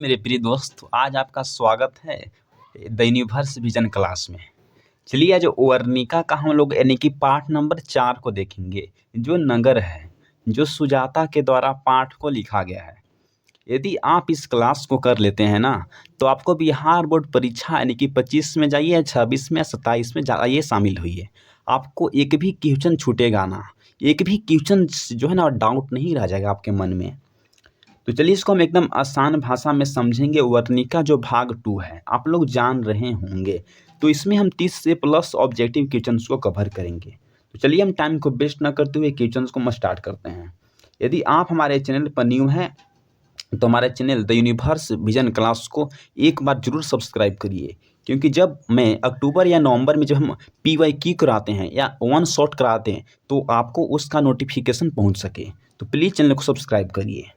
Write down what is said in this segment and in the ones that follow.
मेरे प्रिय दोस्त, आज आपका स्वागत है द यूनिवर्स विजन क्लास में। चलिए आज वर्णिका का हम लोग यानी कि पाठ नंबर 4 को देखेंगे, जो नगर है, जो सुजाता के द्वारा पाठ को लिखा गया है। यदि आप इस क्लास को कर लेते हैं ना, तो आपको बिहार बोर्ड परीक्षा यानी कि 25 में जाइए, 26 में, 27 में जाइए, शामिल हुई। आपको एक भी क्वेश्चन छूटेगा ना, एक भी क्वेश्चन जो है ना डाउट नहीं रह जाएगा आपके मन में। तो चलिए इसको हम एकदम आसान भाषा में समझेंगे। वर्णिका जो भाग 2 है, आप लोग जान रहे होंगे, तो इसमें हम 30 से प्लस ऑब्जेक्टिव क्वेश्चंस को कवर करेंगे। तो चलिए हम टाइम को वेस्ट ना करते हुए क्वेश्चंस को हम स्टार्ट करते हैं। यदि आप हमारे चैनल पर न्यू हैं, तो हमारे channel the universe vision class को एक बार जरूर सब्सक्राइब करिए, क्योंकि जब मैं अक्टूबर या नवंबर में जब हम PYQ कराते हैं या वन शॉट कराते हैं, तो आपको उसका नोटिफिकेशन पहुंच सके। तो प्लीज़ चैनल को सब्सक्राइब करिए।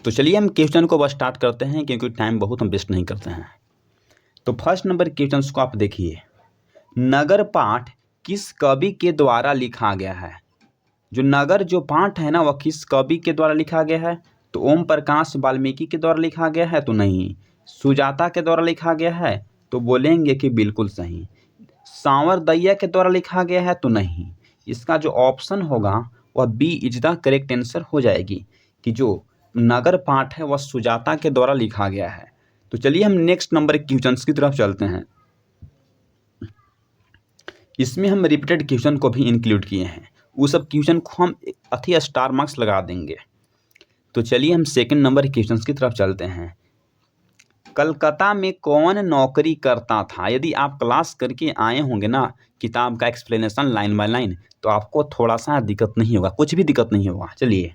तो चलिए हम क्वेश्चन को स्टार्ट करते हैं, क्योंकि टाइम बहुत हम वेस्ट नहीं करते हैं। तो फर्स्ट नंबर क्वेश्चन को आप देखिए, नगर पाठ किस कवि के द्वारा लिखा गया है। जो नगर जो पाठ है ना, वह किस कवि के द्वारा लिखा गया है। तो ओम प्रकाश वाल्मीकि के द्वारा लिखा गया है, तो नहीं। सुजाता के द्वारा लिखा गया है, तो बोलेंगे कि बिल्कुल सही। सांवरदैया के द्वारा लिखा गया है, तो नहीं। इसका जो ऑप्शन होगा वह B is the correct answer हो जाएगी, कि जो नगर पाठ है वह सुजाता के द्वारा लिखा गया है। तो चलिए हम नेक्स्ट नंबर क्वेश्चन की तरफ चलते हैं। इसमें हम रिपीटेड क्वेश्चन को भी इंक्लूड किए हैं, वो सब क्वेश्चन को हम अति स्टार मार्क्स लगा देंगे। तो चलिए हम सेकंड नंबर क्वेश्चन की तरफ चलते हैं। कलकत्ता में कौन नौकरी करता था। यदि आप क्लास करके आए होंगे ना, किताब का एक्सप्लेनेशन लाइन बाय लाइन, तो आपको थोड़ा सा दिक्कत नहीं होगा, कुछ भी दिक्कत नहीं होगा। चलिए,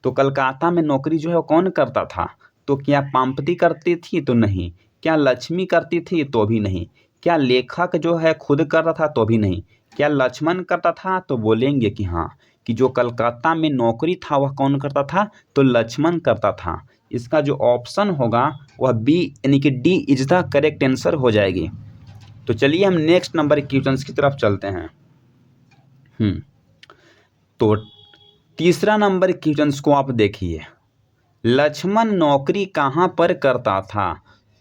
तो कलकत्ता में नौकरी जो है वो कौन करता था। तो क्या पाम्पती करती थी, तो नहीं। क्या लक्ष्मी करती थी, तो भी नहीं। क्या लेखक जो है खुद करता था, तो भी नहीं। क्या लक्ष्मण करता था, तो बोलेंगे कि हाँ, कि जो कलकत्ता में नौकरी था वह कौन करता था, तो लक्ष्मण करता था। इसका जो ऑप्शन होगा वह बी यानी कि D is the correct answer हो जाएगी। तो चलिए हम नेक्स्ट नंबर क्वेश्चन की तरफ चलते हैं। तो तीसरा नंबर क्वेश्चन को आप देखिए, लक्ष्मण नौकरी कहाँ पर करता था।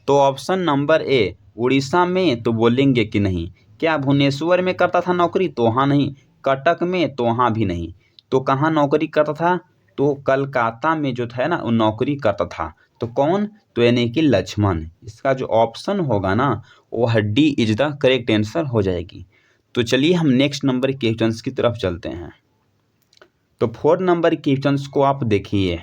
तो ऑप्शन नंबर ए उड़ीसा में, तो बोलेंगे कि नहीं। क्या भुवनेश्वर में करता था नौकरी, तो हाँ नहीं। कटक में, तो हाँ भी नहीं। तो कहाँ नौकरी करता था, तो कलकत्ता में जो था ना वो नौकरी करता था। तो कौन, तो यानी कि लक्ष्मण। इसका जो ऑप्शन होगा ना वह D is the correct answer हो जाएगी। तो चलिए हम नेक्स्ट नंबर क्वेश्चन की तरफ चलते हैं। तो 4 नंबर क्वेश्चन को आप देखिए,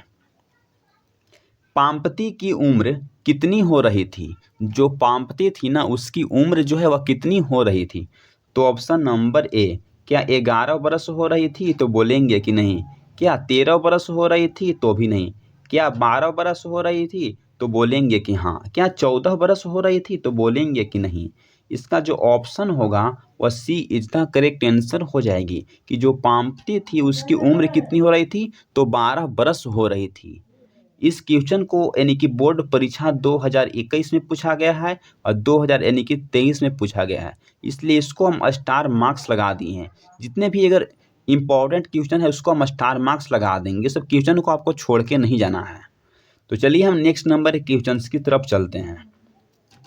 पाम्पती की उम्र कितनी हो रही थी। जो पाम्पती थी ना, उसकी उम्र जो है वह कितनी हो रही थी। तो ऑप्शन नंबर ए, क्या 11 बरस हो रही थी, तो बोलेंगे कि नहीं। क्या 13 बरस हो रही थी, तो भी नहीं। क्या 12 बरस हो रही थी, तो बोलेंगे कि हाँ। क्या 14 बरस हो रही थी, तो बोलेंगे कि नहीं। इसका जो ऑप्शन होगा वह सी इज द करेक्ट आंसर हो जाएगी, कि जो पाम्पती थी उसकी उम्र कितनी हो रही थी, तो 12 बरस हो रही थी। इस क्वेश्चन को यानी कि बोर्ड परीक्षा 2021 में पूछा गया है और 2023 में पूछा गया है, इसलिए इसको हम स्टार मार्क्स लगा दिए हैं। जितने भी अगर इम्पॉर्टेंट क्वेश्चन है उसको हम स्टार मार्क्स लगा देंगे, सब क्वेश्चन को आपको छोड़ के नहीं जाना है। तो चलिए हम नेक्स्ट नंबर क्वेश्चन की तरफ चलते हैं।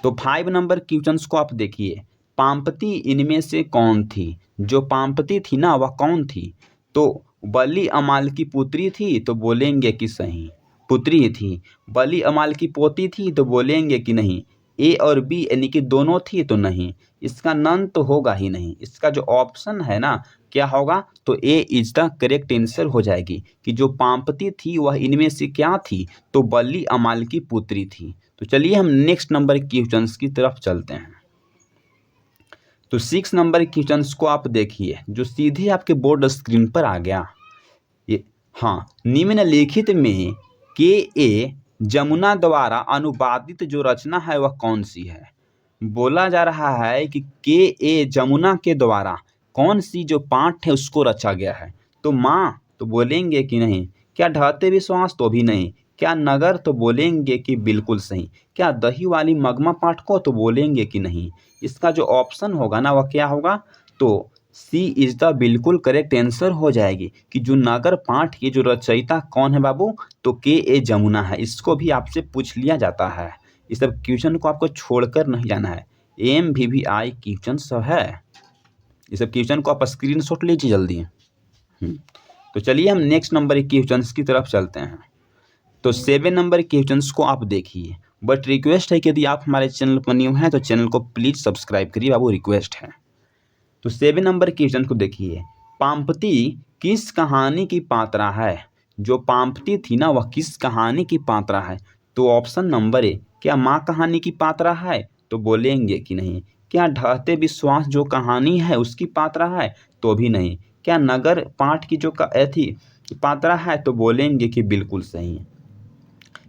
तो 5 नंबर क्वेश्चन को आप देखिए, पाम्पती इनमें से कौन थी। जो पाम्पती थी ना वह कौन थी। तो बली अमाल की पुत्री थी, तो बोलेंगे कि सही, पुत्री थी। बली अमाल की पोती थी, तो बोलेंगे कि नहीं। ए और बी यानी कि दोनों थी, तो नहीं। इसका नन तो होगा ही नहीं। इसका जो ऑप्शन है ना क्या होगा, तो ए इज द करेक्ट आंसर हो जाएगी, कि जो पाम्पती थी वह इनमें से क्या थी, तो बली अमाल की पुत्री थी। तो चलिए हम नेक्स्ट नंबर क्वेश्चन की तरफ चलते हैं। तो 6 नंबर क्वेश्चन को आप देखिए, जो सीधे आपके बोर्ड स्क्रीन पर आ गया। ये हाँ, निम्नलिखित में के ए जमुना द्वारा अनुवादित जो रचना है वह कौन सी है। बोला जा रहा है कि के ए जमुना के द्वारा कौन सी जो पाठ है उसको रचा गया है। तो माँ, तो बोलेंगे कि नहीं। क्या ढहते विश्वास, तो भी नहीं। क्या नगर, तो बोलेंगे कि बिल्कुल सही। क्या दही वाली मगमा पाठ को, तो बोलेंगे कि नहीं। इसका जो ऑप्शन होगा ना वह क्या होगा, तो सी इज द बिल्कुल करेक्ट आंसर हो जाएगी कि जो नगर पाठ के जो रचयिता कौन है बाबू, तो के ए जमुना है। इसको भी आपसे पूछ लिया जाता है। इस सब क्वेश्चन को आपको छोड़कर नहीं जाना है। MVVI क्वेश्चन सब है, इस सब क्वेश्चन को आप स्क्रीनशॉट लीजिए जल्दी। तो चलिए हम नेक्स्ट नंबर के क्वेश्चन की तरफ चलते हैं। तो 7 नंबर के क्वेश्चन को आप देखिए, बट रिक्वेस्ट है कि यदि आप हमारे चैनल पर न्यू हैं तो चैनल को प्लीज़ सब्सक्राइब करिए बाबू, रिक्वेस्ट है। तो 7 नंबर के क्वेश्चन को देखिए, पाम्पती किस कहानी की पात्रा है? जो पाम्पती थी ना वह किस कहानी की पात्रा है? तो ऑप्शन नंबर ए, क्या माँ कहानी की पात्रा है? तो बोलेंगे कि नहीं। क्या ढहते विश्वास जो कहानी है उसकी पात्रा है? तो भी नहीं। क्या नगर पाठ की जो थी पात्रा है? तो बोलेंगे कि बिल्कुल सही।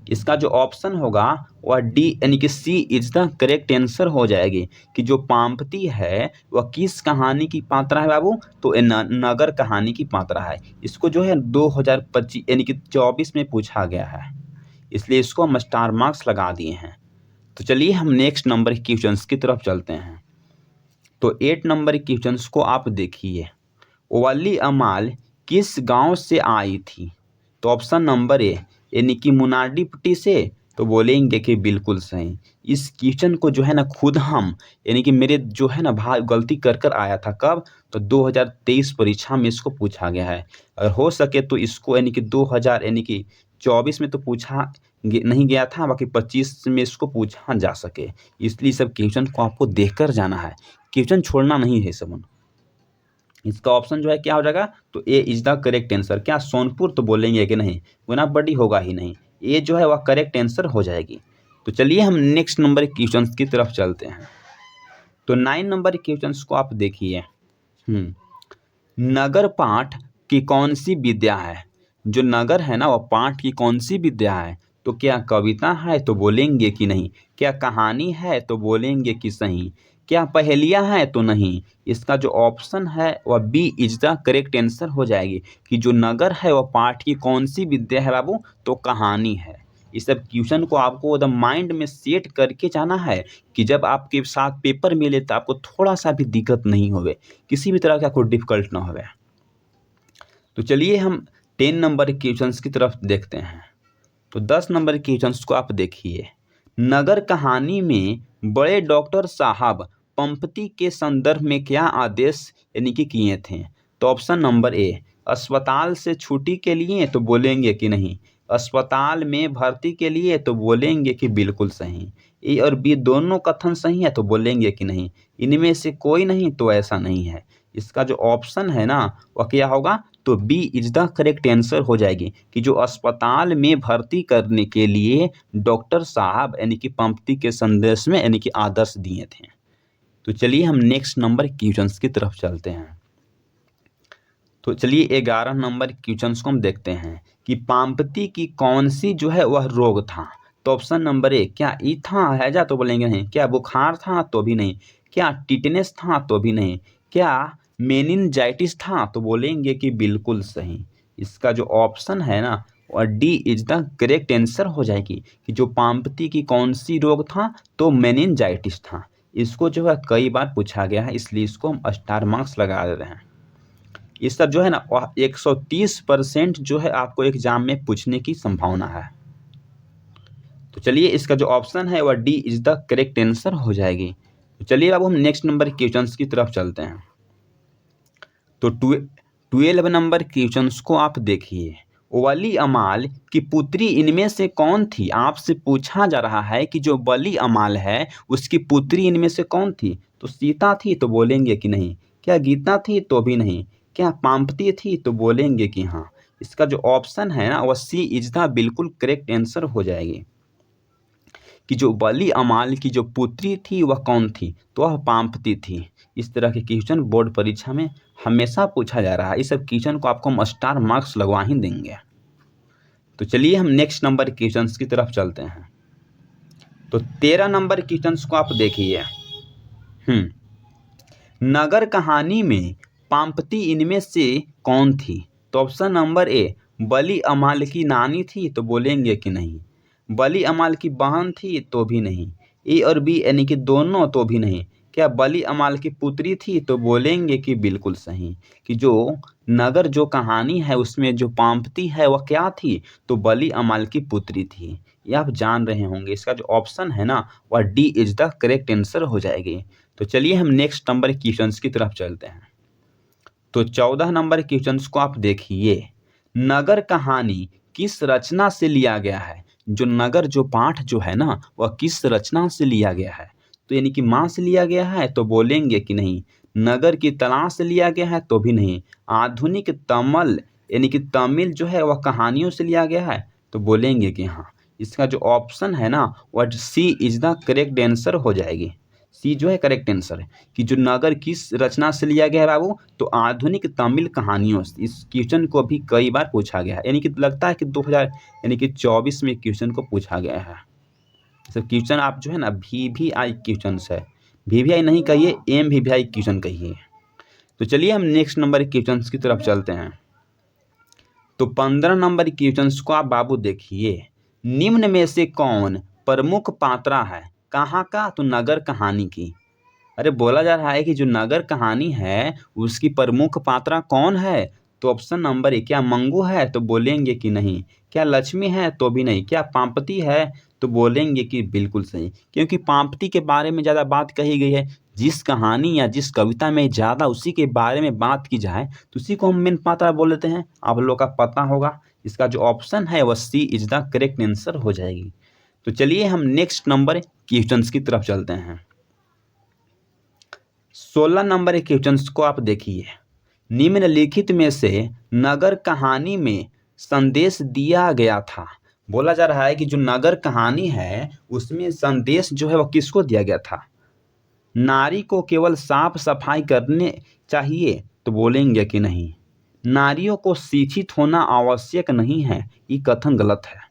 इसका जो ऑप्शन होगा वह डी यानी कि सी इज द करेक्ट आंसर हो जाएगी कि जो पाम्पती है वह किस कहानी की पात्रा है बाबू, तो नगर कहानी की पात्रा है। इसको जो है 2025 यानी कि 24 में पूछा गया है, इसलिए इसको हम स्टार मार्क्स लगा दिए हैं। तो चलिए हम नेक्स्ट नंबर के क्वेश्चंस की तरफ चलते हैं। तो 8 नंबर के क्वेश्चंस को आप देखिए, वली अमाल किस गांव से आई थी? तो ऑप्शन नंबर ए यानी कि मुनाडीपट्टी से, तो बोलेंगे कि बिल्कुल सही। इस क्वेश्चन को जो है ना खुद हम यानी कि मेरे जो है ना भाई गलती कर कर आया था, कब? तो 2023 परीक्षा में इसको पूछा गया है। और हो सके तो इसको यानी कि 2000 यानी कि 24 में तो पूछा नहीं गया था, बाकी 25 में इसको पूछा जा सके, इसलिए सब क्वेश्चन को आपको देख कर जाना है, क्वेश्चन छोड़ना नहीं है सब। इसका ऑप्शन जो है क्या हो जाएगा, तो ए इज द करेक्ट आंसर। क्या सोनपुर? तो बोलेंगे कि नहीं, गुनाबड़ी होगा ही नहीं, ए जो है वह करेक्ट आंसर हो जाएगी। तो चलिए हम नेक्स्ट नंबर क्वेश्चन की तरफ चलते हैं। तो 9 नंबर क्वेश्चन को आप देखिए, नगर पाठ की कौन सी विद्या है? जो नगर है ना वह पाठ की कौन सी विद्या है? तो क्या कविता है? तो बोलेंगे कि नहीं। क्या कहानी है? तो बोलेंगे कि सही। क्या पहेलियाँ हैं? तो नहीं। इसका जो ऑप्शन है वह B is the correct answer हो जाएगी कि जो नगर है वह पाठ की कौन सी विद्या है बाबू, तो कहानी है। इस सब क्वेश्चन को आपको एकदम माइंड में सेट करके जाना है कि जब आपके साथ पेपर मिले तो आपको थोड़ा सा भी दिक्कत नहीं होवे, किसी भी तरह का कोई डिफिकल्ट ना होवे। तो चलिए हम 10 नंबर के क्वेश्चंस की तरफ देखते हैं। तो 10 नंबर के क्वेश्चंस को आप देखिए, नगर कहानी में बड़े डॉक्टर साहब पंपति के संदर्भ में क्या आदेश यानी कि किए थे? तो ऑप्शन नंबर ए, अस्पताल से छुट्टी के लिए, तो बोलेंगे कि नहीं। अस्पताल में भर्ती के लिए, तो बोलेंगे कि बिल्कुल सही। ए और बी दोनों कथन सही है, तो बोलेंगे कि नहीं। इनमें से कोई नहीं, तो ऐसा नहीं है। इसका जो ऑप्शन है ना वह क्या होगा, तो B is the correct answer हो जाएगी कि जो अस्पताल में भर्ती करने के लिए डॉक्टर साहब यानी कि पंक्ति के संदेश में यानी कि आदर्श दिए थे। तो चलिए हम नेक्स्ट नंबर क्वेश्चंस की तरफ चलते हैं। तो चलिए 11 नंबर क्वेश्चंस को हम देखते हैं कि पाम्पती की कौन सी जो है वह रोग था? तो ऑप्शन नंबर ए, क्या ई था हैजा? तो बोलेंगे नहीं। क्या बुखार था? तो भी नहीं। क्या टिटनेस था? तो भी नहीं। क्या मेनिनजाइटिस था? तो बोलेंगे कि बिल्कुल सही। इसका जो ऑप्शन है ना और D is the correct answer हो जाएगी कि जो पाम्पती की कौन सी रोग था, तो मेनिनजाइटिस था। इसको जो है कई बार पूछा गया है, इसलिए इसको हम स्टार मार्क्स लगा दे रहे हैं। ये सब जो है ना 130% जो है आपको एग्जाम में पूछने की संभावना है। तो चलिए इसका जो ऑप्शन है वह D is the correct answer हो जाएगी। तो चलिए अब हम नेक्स्ट नंबर क्वेश्चन की तरफ चलते हैं। तो 12 नंबर क्वेश्चन को आप देखिए, वली अमाल की पुत्री इनमें से कौन थी? आपसे पूछा जा रहा है कि जो वली अमाल है उसकी पुत्री इनमें से कौन थी? तो सीता थी? तो बोलेंगे कि नहीं। क्या गीता थी? तो भी नहीं। क्या पाम्पती थी? तो बोलेंगे कि हाँ। इसका जो ऑप्शन है ना वह सी इज द बिल्कुल करेक्ट आंसर हो जाएगी कि जो वली अमाल की जो पुत्री थी वह कौन थी? तो वह पाम्पती थी। इस तरह के क्वेश्चन बोर्ड परीक्षा में हमेशा पूछा जा रहा है। इस सब क्वेश्चन को आपको हम स्टार मार्क्स लगवा ही देंगे। तो चलिए हम नेक्स्ट नंबर क्वेश्चन की तरफ चलते हैं। तो 13 नंबर क्वेश्चन को आप देखिए, नगर कहानी में पाम्पती इनमें से कौन थी? तो ऑप्शन नंबर ए, वली अमाल की नानी थी? तो बोलेंगे कि नहीं। वली अमाल की बहन थी? तो भी नहीं। ए और बी यानी कि दोनों? तो भी नहीं। क्या बली अमाल की पुत्री थी? तो बोलेंगे कि बिल्कुल सही, कि जो नगर जो कहानी है उसमें जो पांपती है वह क्या थी? तो बली अमाल की पुत्री थी। ये आप जान रहे होंगे। इसका जो ऑप्शन है ना वह D is the correct answer हो जाएगी। तो चलिए हम नेक्स्ट नंबर क्वेश्चंस की तरफ चलते हैं। तो 14 नंबर क्वेश्चंस को आप देखिए। नगर कहानी किस रचना से लिया गया है? जो नगर जो पाठ जो है ना वह किस रचना से लिया गया है? तो यानी कि माँ से लिया गया है? तो बोलेंगे कि नहीं। नगर की तलाश से लिया गया है? तो भी नहीं। आधुनिक तमल यानी कि तमिल जो है वह कहानियों से लिया गया है? तो बोलेंगे कि हाँ। इसका जो ऑप्शन है ना वह सी इज द करेक्ट आंसर हो जाएगी। सी जो है करेक्ट आंसर है कि जो नगर किस रचना से लिया गया है बाबू? तो आधुनिक तमिल कहानियों से। इस क्वेश्चन को अभी कई बार पूछा गया है, यानी कि लगता है कि 2000 यानी कि 24 में क्वेश्चन को पूछा गया है। सब क्वेश्चन आप जो है ना VVI क्वेश्चन है। VVI नहीं कहिए, MVVI क्वेश्चन कहिए। तो चलिए हम नेक्स्ट नंबर क्वेश्चन की तरफ चलते हैं। तो 15 नंबर क्वेश्चन को आप बाबू देखिए। निम्न में से कौन प्रमुख पात्रा है? कहाँ का? तो नगर कहानी की। अरे बोला जा रहा है कि जो नगर कहानी है उसकी प्रमुख पात्रा कौन है? तो ऑप्शन नंबर ए। क्या मंगू है? तो बोलेंगे कि नहीं। क्या लक्ष्मी है? तो भी नहीं। क्या पांपती है? तो बोलेंगे कि बिल्कुल सही, क्योंकि पांपती के बारे में ज़्यादा बात कही गई है। जिस कहानी या जिस कविता में ज़्यादा उसी के बारे में बात की जाए तो उसी को हम मेन पात्रा बोल देते हैं। आप लोग का पता होगा। इसका जो ऑप्शन है वह सी इज द करेक्ट आंसर हो जाएगी। तो चलिए हम नेक्स्ट नंबर क्वेश्चन की तरफ चलते हैं। 16 नंबर क्वेश्चन को आप देखिए। निम्नलिखित में से नगर कहानी में संदेश दिया गया था। बोला जा रहा है कि जो नगर कहानी है उसमें संदेश जो है वह किसको दिया गया था? नारी को केवल साफ सफाई करने चाहिए? तो बोलेंगे कि नहीं। नारियों को शिक्षित होना आवश्यक नहीं है, ये कथन गलत है।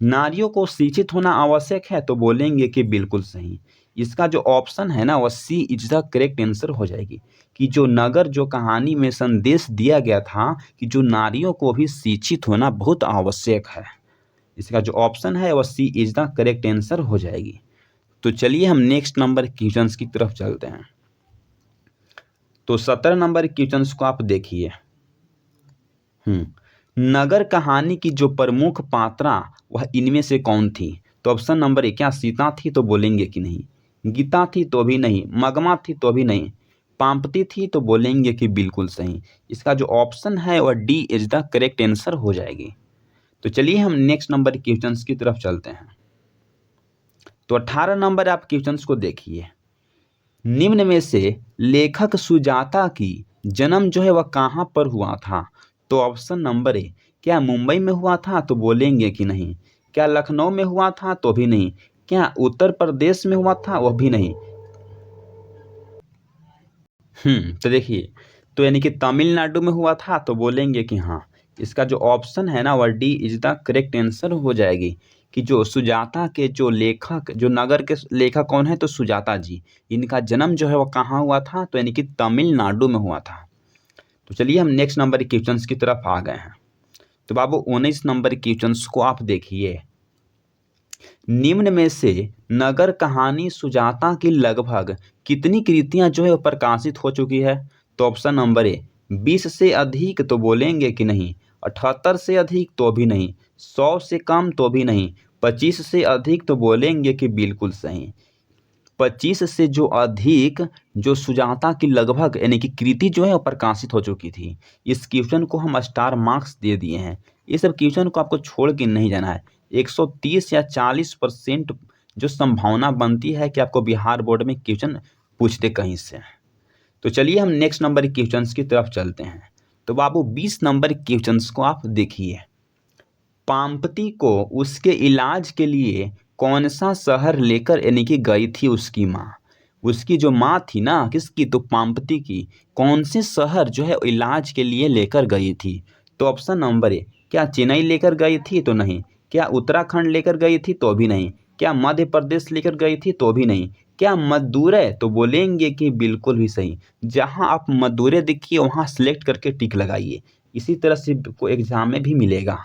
नारियों को शिक्षित होना आवश्यक है? तो बोलेंगे कि बिल्कुल सही। इसका जो ऑप्शन है ना वह सी इज द करेक्ट आंसर हो जाएगी, कि जो नगर जो कहानी में संदेश दिया गया था कि जो नारियों को भी शिक्षित होना बहुत आवश्यक है। इसका जो ऑप्शन है वह सी इज द करेक्ट आंसर हो जाएगी। तो चलिए हम नेक्स्ट नंबर क्वेश्चंस की तरफ चलते हैं। तो 17 नंबर क्वेश्चंस को आप देखिए। नगर कहानी की जो प्रमुख पात्रा वह इनमें से कौन थी? तो ऑप्शन नंबर ए। क्या सीता थी? तो बोलेंगे कि नहीं। गीता थी? तो भी नहीं। मगमा थी? तो भी नहीं। पांपती थी? तो बोलेंगे कि बिल्कुल सही। इसका जो ऑप्शन है वह D is the correct answer हो जाएगी। तो चलिए हम नेक्स्ट नंबर क्वेश्चन की तरफ चलते हैं। तो 18 नंबर आप क्वेश्चन को देखिए। निम्न में से लेखक सुजाता की जन्म जो है वह कहाँ पर हुआ था? तो ऑप्शन नंबर ए। क्या मुंबई में हुआ था? तो बोलेंगे कि नहीं। क्या लखनऊ में हुआ था? तो भी नहीं। क्या उत्तर प्रदेश में हुआ था? वह भी नहीं। तो देखिए, तो यानी कि तमिलनाडु में हुआ था? तो बोलेंगे कि हाँ। इसका जो ऑप्शन है ना वह D is the correct answer हो जाएगी, कि जो सुजाता के जो लेखक जो नगर के लेखक कौन है? तो सुजाता जी। इनका जन्म जो है वह कहाँ हुआ था? तो यानी कि तमिलनाडु में हुआ था। तो चलिए हम नेक्स्ट नंबर क्वेश्चंस की तरफ आ गए हैं। तो बाबू 19 नंबर क्वेश्चंस को आप देखिए। निम्न में से नगर कहानी सुजाता की लगभग कितनी कृतियां जो है प्रकाशित हो चुकी है? तो ऑप्शन नंबर ए 20 से अधिक? तो बोलेंगे कि नहीं। 78 से अधिक? तो भी नहीं। 100 से कम? तो भी नहीं। 25 से अधिक? तो बोलेंगे कि बिल्कुल सही। 25 से जो अधिक जो सुजाता की लगभग यानी कि कृति जो है वो प्रकाशित हो चुकी थी। इस क्वेश्चन को हम स्टार मार्क्स दे दिए हैं। ये सब क्वेश्चन को आपको छोड़ के नहीं जाना है। 130 या 40% जो संभावना बनती है कि आपको बिहार बोर्ड में क्वेश्चन पूछ दे कहीं से। तो चलिए हम नेक्स्ट नंबर क्वेश्चन की तरफ चलते हैं। तो बाबू 20 नंबर क्वेश्चन को आप देखिए। पांपती को उसके इलाज के लिए कौन सा शहर लेकर यानी कि गई थी उसकी माँ? उसकी जो माँ थी ना किसकी? तो पांपती की। कौन से शहर जो है इलाज के लिए लेकर गई थी? तो ऑप्शन नंबर ए। क्या चेन्नई लेकर गई थी? तो नहीं। क्या उत्तराखंड लेकर गई थी? तो भी नहीं। क्या मध्य प्रदेश लेकर गई थी? तो भी नहीं। क्या मदुरै? तो बोलेंगे कि बिल्कुल भी सही। जहाँ आप मदुरै देखिए वहाँ सेलेक्ट करके टिक लगाइए। इसी तरह से को एग्जाम में भी मिलेगा।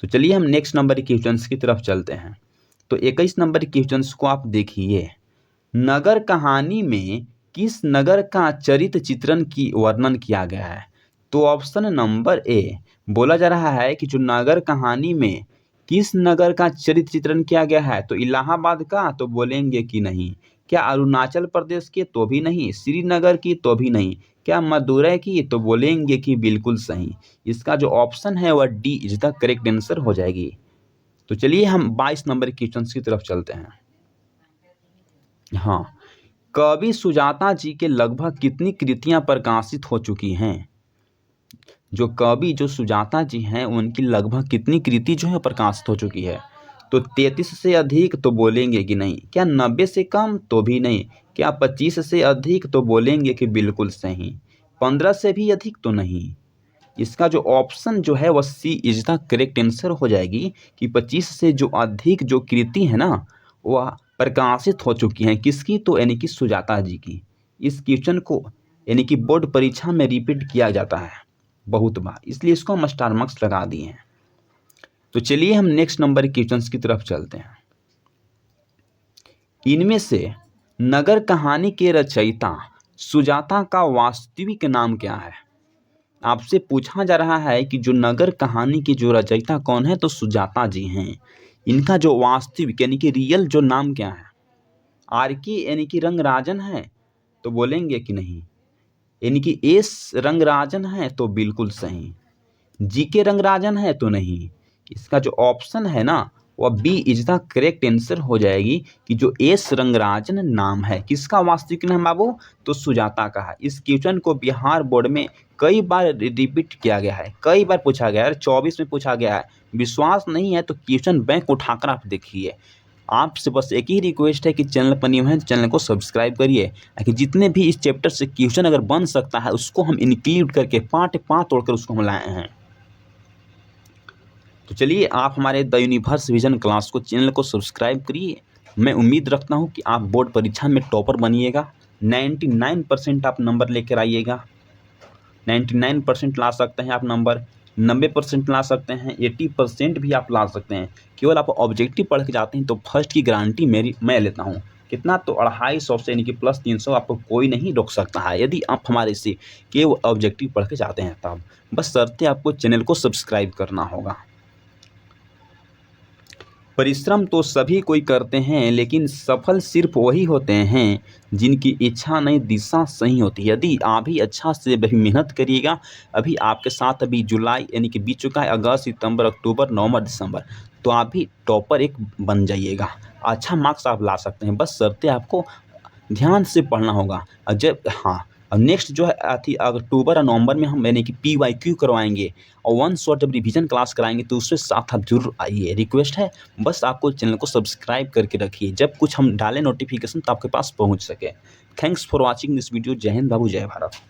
तो चलिए हम नेक्स्ट नंबर क्वेश्चंस की तरफ चलते हैं। तो 21 नंबर क्वेश्चंस को आप देखिए। नगर कहानी में किस नगर का चरित्र चित्रण की वर्णन किया गया है? तो ऑप्शन नंबर ए बोला जा रहा है कि जो नगर कहानी में किस नगर का चरित्र चित्रण किया गया है, तो इलाहाबाद का, तो बोलेंगे कि नहीं। क्या अरुणाचल प्रदेश के, तो भी नहीं। श्रीनगर की, तो भी नहीं। क्या मदुरै की, तो बोलेंगे कि बिल्कुल सही। इसका जो ऑप्शन है वह D is the correct answer हो जाएगी। तो चलिए हम 22 नंबर क्वेश्चन की तरफ चलते हैं। हाँ, कवि सुजाता जी के लगभग कितनी कृतियां प्रकाशित हो चुकी हैं? जो कवि जो सुजाता जी हैं उनकी लगभग कितनी कृति जो है प्रकाशित हो चुकी है? तो 33 से अधिक, तो बोलेंगे कि नहीं। क्या 90 से कम, तो भी नहीं। क्या 25 से अधिक, तो बोलेंगे कि बिल्कुल सही। 15 से भी अधिक, तो नहीं। इसका जो ऑप्शन जो है वह सी इज द करेक्ट आंसर हो जाएगी कि 25 से जो अधिक जो कृति है ना वह प्रकाशित हो चुकी हैं। किसकी? तो यानी कि सुजाता जी की। इस क्वेश्चन को यानी कि बोर्ड परीक्षा में रिपीट किया जाता है बहुत बार, इसलिए इसको हम स्टार मार्क्स लगा दिए हैं। तो चलिए हम नेक्स्ट नंबर क्वेश्चन की तरफ चलते हैं। इनमें से नगर कहानी के रचयिता सुजाता का वास्तविक नाम क्या है? आपसे पूछा जा रहा है कि जो नगर कहानी की जो रचयिता कौन है, तो सुजाता जी हैं। इनका जो वास्तविक यानी कि रियल जो नाम क्या है? आर के यानी कि रंगराजन है, तो बोलेंगे कि नहीं। यानी कि एस रंगराजन है, तो बिल्कुल सही। जी के रंगराजन है, तो नहीं। इसका जो ऑप्शन है ना वह B is the correct answer हो जाएगी कि जो एस रंगराजन नाम है। किसका वास्तविक नाम बाबू? तो सुजाता का है। इस क्वेश्चन को बिहार बोर्ड में कई बार रिपीट किया गया है, कई बार पूछा गया है, 24 में पूछा गया है। विश्वास नहीं है तो क्वेश्चन बैंक उठाकर आप देखिए। आपसे बस एक ही रिक्वेस्ट है कि चैनल पर न्यू है, चैनल को सब्सक्राइब करिए, ताकि जितने भी इस चैप्टर से क्वेश्चन अगर बन सकता है उसको हम इंक्लूड करके पार्ट पार्ट तोड़कर उसको हम लाए हैं। तो चलिए आप हमारे द यूनिवर्स विजन क्लास को चैनल को सब्सक्राइब करिए। मैं उम्मीद रखता हूँ कि आप बोर्ड परीक्षा में टॉपर बनिएगा, 99% आप नंबर लेकर आइएगा। 99% ला सकते हैं आप नंबर, 90% ला सकते हैं, 80% भी आप ला सकते हैं। केवल आप ऑब्जेक्टिव पढ़ के जाते हैं तो फर्स्ट की गारंटी मेरी मैं लेता हूँ। कितना? तो 250 से यानी कि प्लस 300 आपको कोई नहीं रोक सकता है, यदि आप हमारे से केवल ऑब्जेक्टिव पढ़ के जाते हैं तब। बस शर्तें आपको चैनल को सब्सक्राइब करना होगा। परिश्रम तो सभी कोई करते हैं, लेकिन सफल सिर्फ वही होते हैं जिनकी इच्छा नहीं दिशा सही होती है। यदि आप भी अच्छा से अभी मेहनत करिएगा, अभी आपके साथ अभी जुलाई यानी कि बीत चुका है, अगस्त सितंबर अक्टूबर नवंबर दिसंबर, तो आप भी टॉपर एक बन जाइएगा। अच्छा मार्क्स आप ला सकते हैं, बस शर्तें आपको ध्यान से पढ़ना होगा। और जब हाँ, और नेक्स्ट जो है आती अक्टूबर और नवंबर में हम यानी कि PYQ करवाएंगे और वन शॉट जब रिवीजन क्लास कराएंगे तो उसके साथ आप जरूर आइए। रिक्वेस्ट है बस आपको चैनल को सब्सक्राइब करके रखिए, जब कुछ हम डालें नोटिफिकेशन तो आपके पास पहुंच सके। Thanks for watching this video. जय हिंद बाबू, जय भारत।